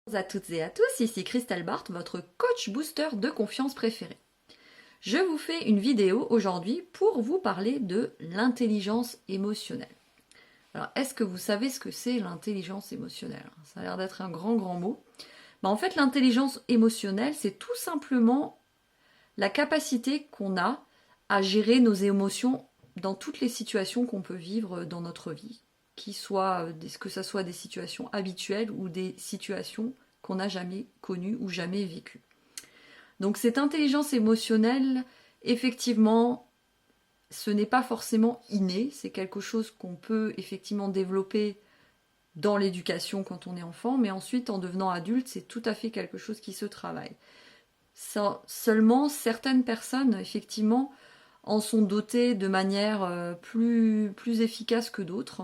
Bonjour à toutes et à tous, ici Christelle Barthes, votre coach booster de confiance préféré. Je vous fais une vidéo aujourd'hui pour vous parler de l'intelligence émotionnelle. Alors, est-ce que vous savez ce que c'est l'intelligence émotionnelle? Ça a l'air d'être un grand mot. En fait, l'intelligence émotionnelle, c'est tout simplement la capacité qu'on a à gérer nos émotions dans toutes les situations qu'on peut vivre dans notre vie, que ce soit des situations habituelles ou des situations qu'on n'a jamais connues ou jamais vécues. Donc cette intelligence émotionnelle, effectivement, ce n'est pas forcément inné, c'est quelque chose qu'on peut effectivement développer dans l'éducation quand on est enfant, mais ensuite en devenant adulte, c'est tout à fait quelque chose qui se travaille. Seulement, certaines personnes, effectivement, en sont dotées de manière plus efficace que d'autres,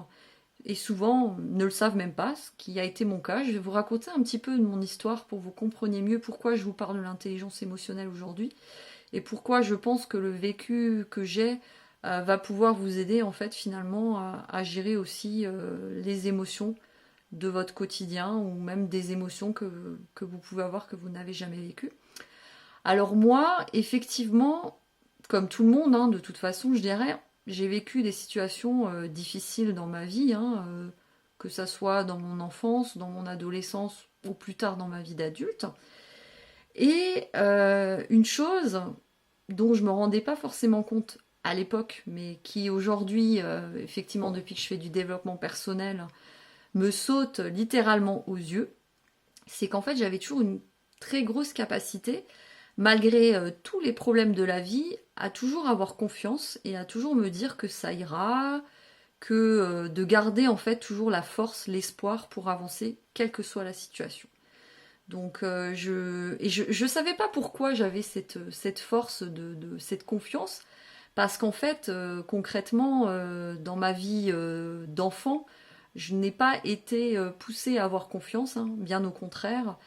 et souvent ne le savent même pas, ce qui a été mon cas. Je vais vous raconter un petit peu de mon histoire pour que vous compreniez mieux pourquoi je vous parle de l'intelligence émotionnelle aujourd'hui, et pourquoi je pense que le vécu que j'ai va pouvoir vous aider en fait finalement à gérer aussi les émotions de votre quotidien, ou même des émotions que vous pouvez avoir que vous n'avez jamais vécues. Alors moi, effectivement, comme tout le monde, de toute façon, je dirais, j'ai vécu des situations difficiles dans ma vie, que ça soit dans mon enfance, dans mon adolescence ou plus tard dans ma vie d'adulte. Et une chose dont je me rendais pas forcément compte à l'époque, mais qui aujourd'hui, effectivement, depuis que je fais du développement personnel, me saute littéralement aux yeux, c'est qu'en fait, j'avais toujours une très grosse capacité, malgré tous les problèmes de la vie, à toujours avoir confiance et à toujours me dire que ça ira, que de garder en fait toujours la force, l'espoir pour avancer, quelle que soit la situation. Donc je savais pas pourquoi j'avais cette force cette confiance, parce qu'en fait concrètement dans ma vie d'enfant, je n'ai pas été poussée à avoir confiance, bien au contraire.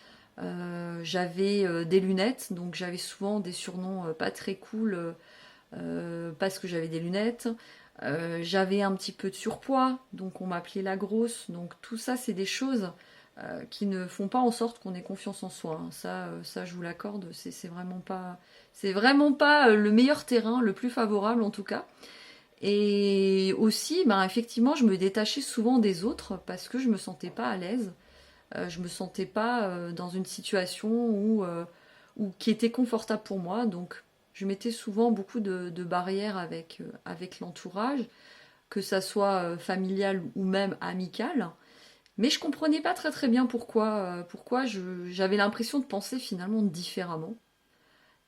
J'avais des lunettes, donc j'avais souvent des surnoms pas très cool parce que j'avais des lunettes. J'avais un petit peu de surpoids, donc on m'appelait la grosse. Donc tout ça, c'est des choses qui ne font pas en sorte qu'on ait confiance en soi. Ça, je vous l'accorde, c'est vraiment pas le meilleur terrain, le plus favorable en tout cas. Et aussi, effectivement, je me détachais souvent des autres parce que je me sentais pas à l'aise. Je me sentais pas dans une situation qui était confortable pour moi. Donc, je mettais souvent beaucoup de barrières avec l'entourage, que ça soit familial ou même amical. Mais je comprenais pas très bien pourquoi j'avais l'impression de penser finalement différemment,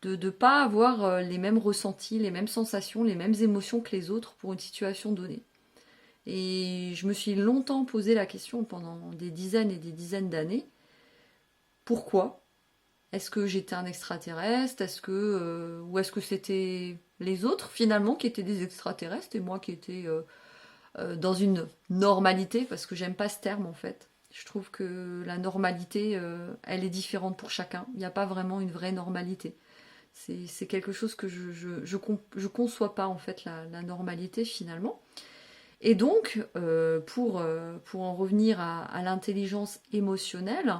de ne pas avoir les mêmes ressentis, les mêmes sensations, les mêmes émotions que les autres pour une situation donnée. Et je me suis longtemps posé la question pendant des dizaines et des dizaines d'années, pourquoi? Est-ce que j'étais un extraterrestre? Ou est-ce que c'était les autres finalement qui étaient des extraterrestres et moi qui étais dans une normalité? Parce que j'aime pas ce terme en fait. Je trouve que la normalité, elle est différente pour chacun. Il n'y a pas vraiment une vraie normalité. C'est quelque chose que je conçois pas en fait, la normalité finalement. Et donc, pour en revenir à l'intelligence émotionnelle,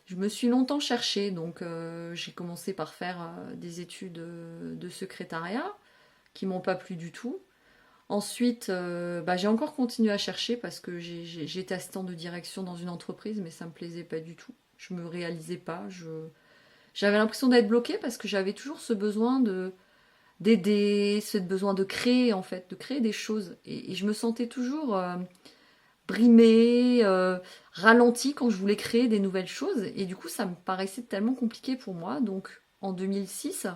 je me suis longtemps cherchée. Donc, j'ai commencé par faire des études de secrétariat qui m'ont pas plu du tout. Ensuite, j'ai encore continué à chercher parce que j'étais assistante de direction dans une entreprise, mais ça me plaisait pas du tout. Je me réalisais pas. J'avais l'impression d'être bloquée parce que j'avais toujours ce besoin d'aider, ce besoin de créer en fait, de créer des choses. Et je me sentais toujours brimée, ralentie quand je voulais créer des nouvelles choses. Et du coup, ça me paraissait tellement compliqué pour moi. Donc, en 2006,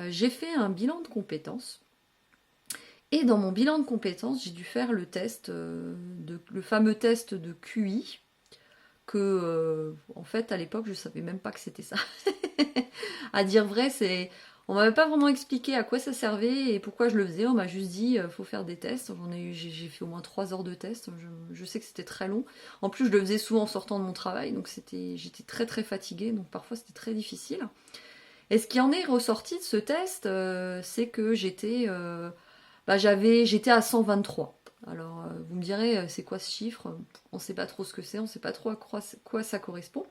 j'ai fait un bilan de compétences. Et dans mon bilan de compétences, j'ai dû faire le le fameux test de QI, que en fait à l'époque je savais même pas que c'était ça. À dire vrai, on m'avait pas vraiment expliqué à quoi ça servait et pourquoi je le faisais. On m'a juste dit faut faire des tests. J'ai fait au moins 3 heures de tests. Je sais que c'était très long. En plus, je le faisais souvent en sortant de mon travail, donc j'étais très fatiguée, donc parfois c'était très difficile. Et ce qui en est ressorti de ce test, c'est que j'étais à 123. Alors, vous me direz, c'est quoi ce chiffre? On ne sait pas trop ce que c'est, on ne sait pas trop à quoi ça correspond.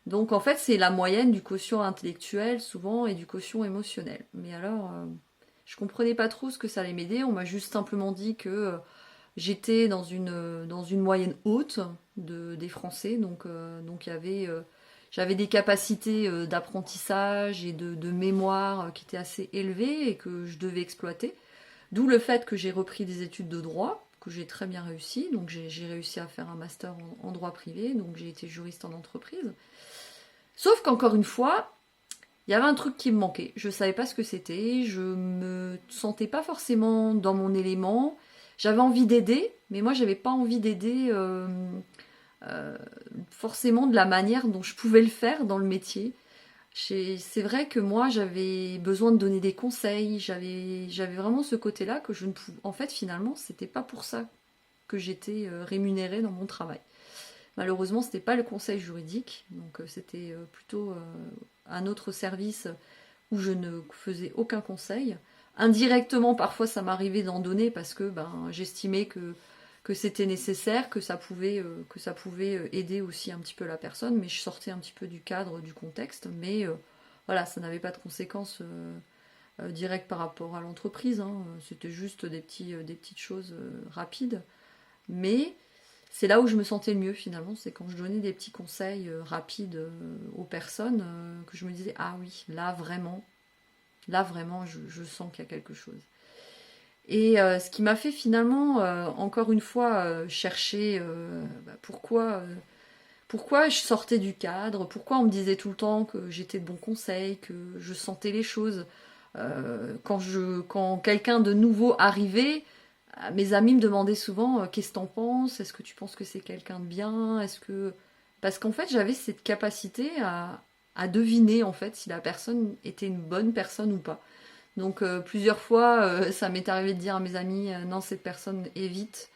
Donc, en fait, c'est la moyenne du quotient intellectuel, souvent, et du quotient émotionnel. Mais alors, je comprenais pas trop ce que ça allait m'aider. On m'a juste simplement dit que j'étais dans une moyenne haute des Français. Donc il y avait... j'avais des capacités d'apprentissage et de mémoire qui étaient assez élevées et que je devais exploiter. D'où le fait que j'ai repris des études de droit, que j'ai très bien réussi. Donc j'ai réussi à faire un master en droit privé, donc j'ai été juriste en entreprise. Sauf qu'encore une fois, il y avait un truc qui me manquait. Je ne savais pas ce que c'était, je me sentais pas forcément dans mon élément. J'avais envie d'aider, mais moi j'avais pas envie d'aider euh, forcément de la manière dont je pouvais le faire dans le métier. C'est vrai que moi j'avais besoin de donner des conseils, j'avais vraiment ce côté-là que je ne pouvais. En fait, finalement, c'était pas pour ça que j'étais rémunérée dans mon travail. Malheureusement, c'était pas le conseil juridique, donc c'était plutôt un autre service où je ne faisais aucun conseil. Indirectement, parfois, ça m'arrivait d'en donner parce que j'estimais que c'était nécessaire, que ça pouvait aider aussi un petit peu la personne, mais je sortais un petit peu du cadre, du contexte, mais voilà, ça n'avait pas de conséquences directes par rapport à l'entreprise, hein. C'était juste des petites choses rapides, mais c'est là où je me sentais le mieux finalement, c'est quand je donnais des petits conseils rapides aux personnes, que je me disais, ah oui, là vraiment, je sens qu'il y a quelque chose. Et ce qui m'a fait finalement, encore une fois, chercher pourquoi je sortais du cadre, pourquoi on me disait tout le temps que j'étais de bons conseils, que je sentais les choses. Quand quelqu'un de nouveau arrivait, mes amis me demandaient souvent qu'est-ce que t'en penses, est-ce que tu penses que c'est quelqu'un de bien, parce qu'en fait j'avais cette capacité à deviner en fait si la personne était une bonne personne ou pas. Donc plusieurs fois ça m'est arrivé de dire à mes amis non, cette personne évite.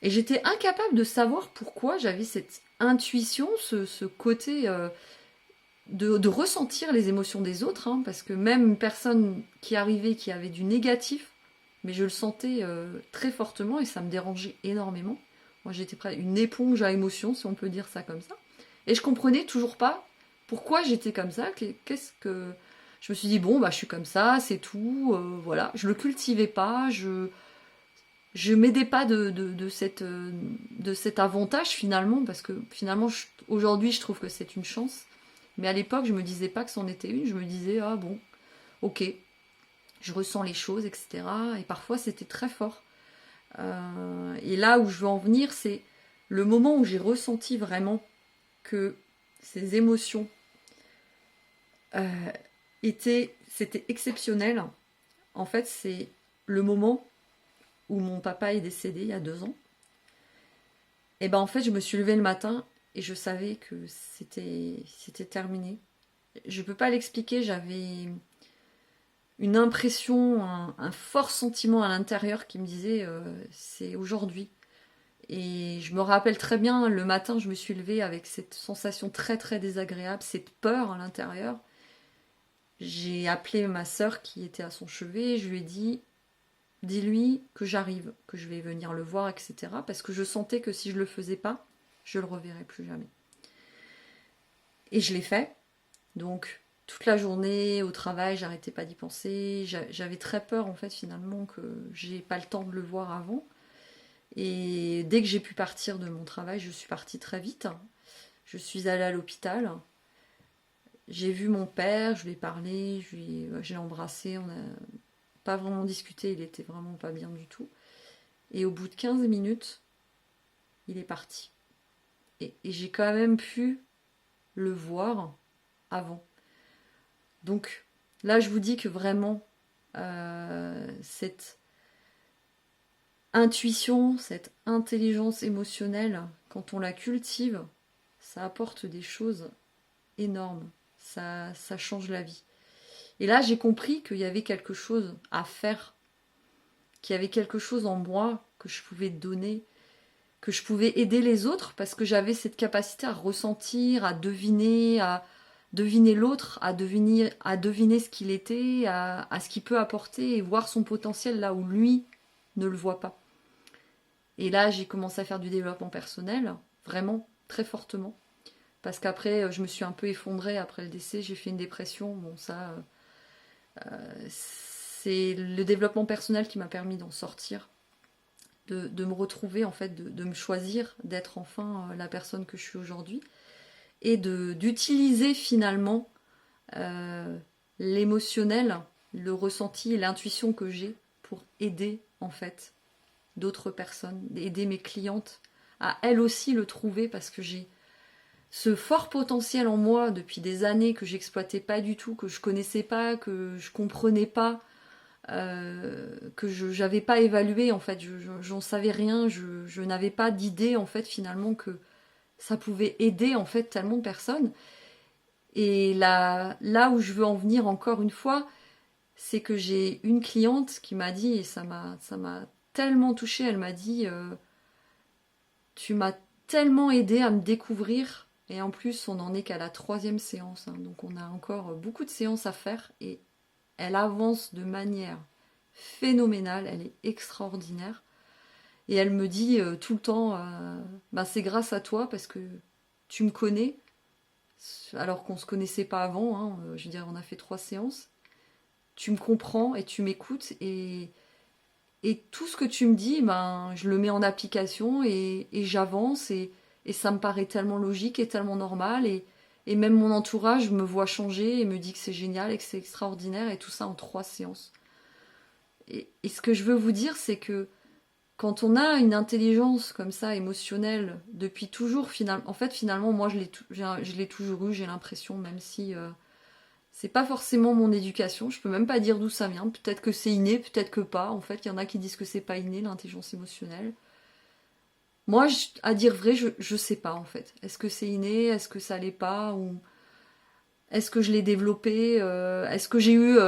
Et j'étais incapable de savoir pourquoi j'avais cette intuition, ce côté de ressentir les émotions des autres, hein, parce que même une personne qui arrivait, qui avait du négatif, mais je le sentais très fortement et ça me dérangeait énormément. Moi j'étais une éponge à émotions, si on peut dire ça comme ça. Et je comprenais toujours pas pourquoi j'étais comme ça, qu'est-ce que... Je me suis dit, bon, je suis comme ça, c'est tout, voilà. Je le cultivais pas, je m'aidais pas de cet avantage finalement, parce que finalement, aujourd'hui, je trouve que c'est une chance. Mais à l'époque, je me disais pas que c'en était une, je me disais, ah bon, ok, je ressens les choses, etc. Et parfois, c'était très fort. Et là où je veux en venir, c'est le moment où j'ai ressenti vraiment que ces émotions c'était exceptionnel. En fait, c'est le moment où mon papa est décédé il y a 2 ans. Et en fait, je me suis levée le matin et je savais que c'était terminé. Je peux pas l'expliquer, j'avais une impression, un fort sentiment à l'intérieur qui me disait c'est aujourd'hui. Et je me rappelle très bien, le matin, je me suis levée avec cette sensation très très désagréable, cette peur à l'intérieur. J'ai appelé ma sœur qui était à son chevet, et je lui ai dit, dis-lui que j'arrive, que je vais venir le voir, etc. Parce que je sentais que si je le faisais pas, je le reverrais plus jamais. Et je l'ai fait. Donc toute la journée au travail, j'arrêtais pas d'y penser. J'avais très peur en fait finalement que j'ai pas le temps de le voir avant. Et dès que j'ai pu partir de mon travail, je suis partie très vite. Je suis allée à l'hôpital. J'ai vu mon père, je lui ai parlé, je l'ai embrassé, on n'a pas vraiment discuté, il était vraiment pas bien du tout. Et au bout de 15 minutes, il est parti. Et j'ai quand même pu le voir avant. Donc là, je vous dis que vraiment, cette intuition, cette intelligence émotionnelle, quand on la cultive, ça apporte des choses énormes. Ça change la vie. Et là, j'ai compris qu'il y avait quelque chose à faire, qu'il y avait quelque chose en moi que je pouvais donner, que je pouvais aider les autres parce que j'avais cette capacité à ressentir, à deviner l'autre, à deviner ce qu'il était, à ce qu'il peut apporter et voir son potentiel là où lui ne le voit pas. Et là, j'ai commencé à faire du développement personnel, vraiment, très fortement. Parce qu'après, je me suis un peu effondrée après le décès, j'ai fait une dépression. Bon, ça, c'est le développement personnel qui m'a permis d'en sortir, de me retrouver, en fait, de me choisir, d'être enfin la personne que je suis aujourd'hui. Et d'utiliser finalement l'émotionnel, le ressenti et l'intuition que j'ai pour aider, en fait, d'autres personnes, aider mes clientes à elles aussi le trouver, parce que j'ai ce fort potentiel en moi depuis des années que j'exploitais pas du tout, que je connaissais pas, que je comprenais pas, que je n'avais pas évalué, en fait, j'en savais rien, je n'avais pas d'idée, en fait, finalement, que ça pouvait aider, en fait, tellement de personnes. Et là où je veux en venir encore une fois, c'est que j'ai une cliente qui m'a dit, et ça m'a tellement touchée, elle m'a dit tu m'as tellement aidé à me découvrir, et en plus on n'en est qu'à la 3e séance, hein, donc on a encore beaucoup de séances à faire, et elle avance de manière phénoménale, elle est extraordinaire, et elle me dit tout le temps bah, c'est grâce à toi parce que tu me connais, alors qu'on se connaissait pas avant, hein, je veux dire on a fait 3 séances, tu me comprends et tu m'écoutes, et tout ce que tu me dis, ben, je le mets en application, et j'avance, et ça me paraît tellement logique et tellement normal, et même mon entourage me voit changer et me dit que c'est génial et que c'est extraordinaire, et tout ça en 3 séances. Et ce que je veux vous dire, c'est que quand on a une intelligence comme ça, émotionnelle, depuis toujours, en fait, finalement, moi, je l'ai toujours eu, j'ai l'impression, même si c'est pas forcément mon éducation, je peux même pas dire d'où ça vient, peut-être que c'est inné, peut-être que pas, en fait, il y en a qui disent que c'est pas inné, l'intelligence émotionnelle. Moi, à dire vrai, je sais pas, en fait. Est-ce que c'est inné, est-ce que ça l'est pas, ou est-ce que je l'ai développé, est-ce que j'ai eu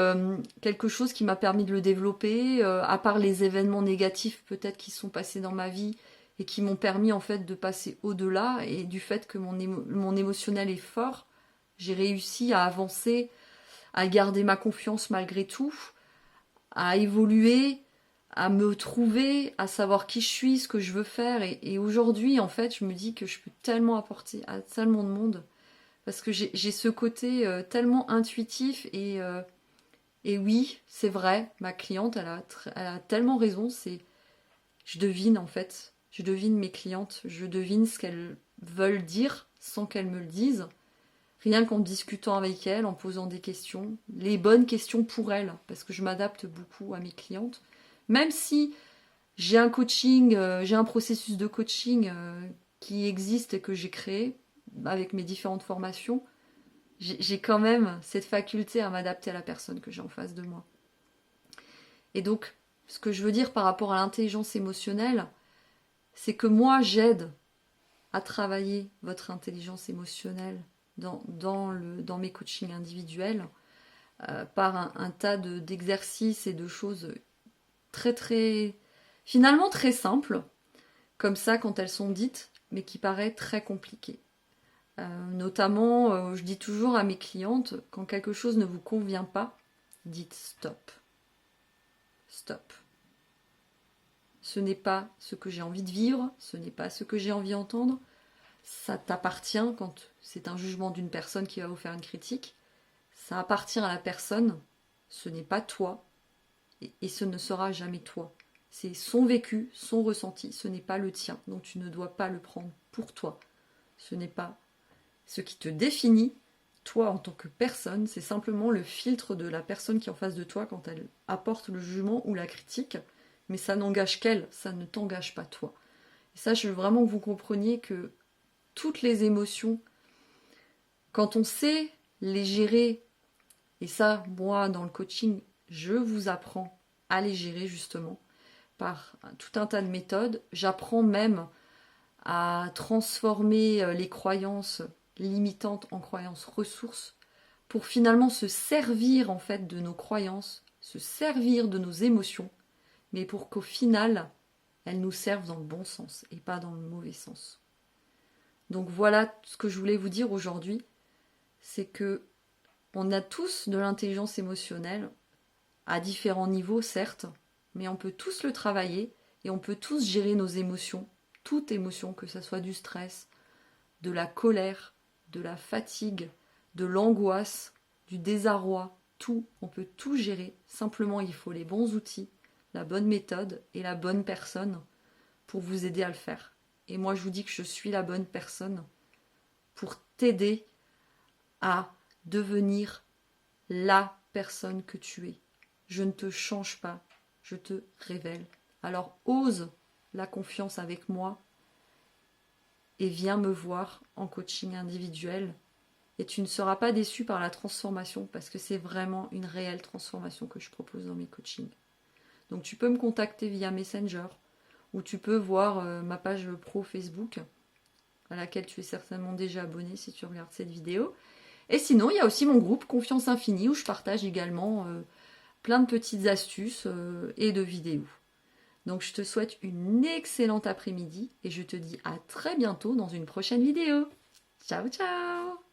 quelque chose qui m'a permis de le développer, à part les événements négatifs peut-être qui sont passés dans ma vie et qui m'ont permis en fait de passer au-delà, et du fait que mon émotionnel est fort, j'ai réussi à avancer, à garder ma confiance malgré tout, à évoluer, à me trouver, à savoir qui je suis, ce que je veux faire. Et aujourd'hui, en fait, je me dis que je peux tellement apporter à tellement de monde, parce que j'ai ce côté tellement intuitif, et oui, c'est vrai, ma cliente, elle a tellement raison, je devine en fait, je devine mes clientes, je devine ce qu'elles veulent dire sans qu'elles me le disent. Rien qu'en discutant avec elles, en posant des questions, les bonnes questions pour elles, parce que je m'adapte beaucoup à mes clientes. Même si j'ai un coaching, j'ai un processus de coaching qui existe et que j'ai créé avec mes différentes formations, j'ai quand même cette faculté à m'adapter à la personne que j'ai en face de moi. Et donc, ce que je veux dire par rapport à l'intelligence émotionnelle, c'est que moi, j'aide à travailler votre intelligence émotionnelle dans mes coachings individuels, par un tas d'exercices et de choses très très, finalement très simples, comme ça quand elles sont dites, mais qui paraissent très compliquées. Notamment, je dis toujours à mes clientes, quand quelque chose ne vous convient pas, dites stop. Stop. Ce n'est pas ce que j'ai envie de vivre, ce n'est pas ce que j'ai envie d'entendre. Ça t'appartient quand c'est un jugement d'une personne qui va vous faire une critique. Ça appartient à la personne, ce n'est pas toi, et ce ne sera jamais toi. C'est son vécu, son ressenti, ce n'est pas le tien, donc tu ne dois pas le prendre pour toi. Ce n'est pas ce qui te définit, toi en tant que personne, c'est simplement le filtre de la personne qui est en face de toi quand elle apporte le jugement ou la critique, mais ça n'engage qu'elle, ça ne t'engage pas toi. Et ça, je veux vraiment que vous compreniez que toutes les émotions, quand on sait les gérer, et ça, moi, dans le coaching, je vous apprends à les gérer justement par tout un tas de méthodes. J'apprends même à transformer les croyances limitantes en croyances ressources pour finalement se servir en fait de nos croyances, se servir de nos émotions, mais pour qu'au final, elles nous servent dans le bon sens et pas dans le mauvais sens. Donc voilà ce que je voulais vous dire aujourd'hui, c'est que on a tous de l'intelligence émotionnelle, à différents niveaux certes, mais on peut tous le travailler, Et on peut tous gérer nos émotions, toute émotion, que ce soit du stress, de la colère, de la fatigue, de l'angoisse, du désarroi, tout, on peut tout gérer. Simplement, il faut les bons outils, la bonne méthode et la bonne personne pour vous aider à le faire. Et moi, je vous dis que je suis la bonne personne pour t'aider à devenir la personne que tu es. Je ne te change pas, je te révèle. Alors ose la confiance avec moi et viens me voir en coaching individuel. Et tu ne seras pas déçu par la transformation parce que c'est vraiment une réelle transformation que je propose dans mes coachings. Donc tu peux me contacter via Messenger ou tu peux voir ma page pro Facebook à laquelle tu es certainement déjà abonné si tu regardes cette vidéo. Et sinon, il y a aussi mon groupe Confiance Infinie où je partage également plein de petites astuces et de vidéos. Donc je te souhaite une excellente après-midi et je te dis à très bientôt dans une prochaine vidéo. Ciao ciao!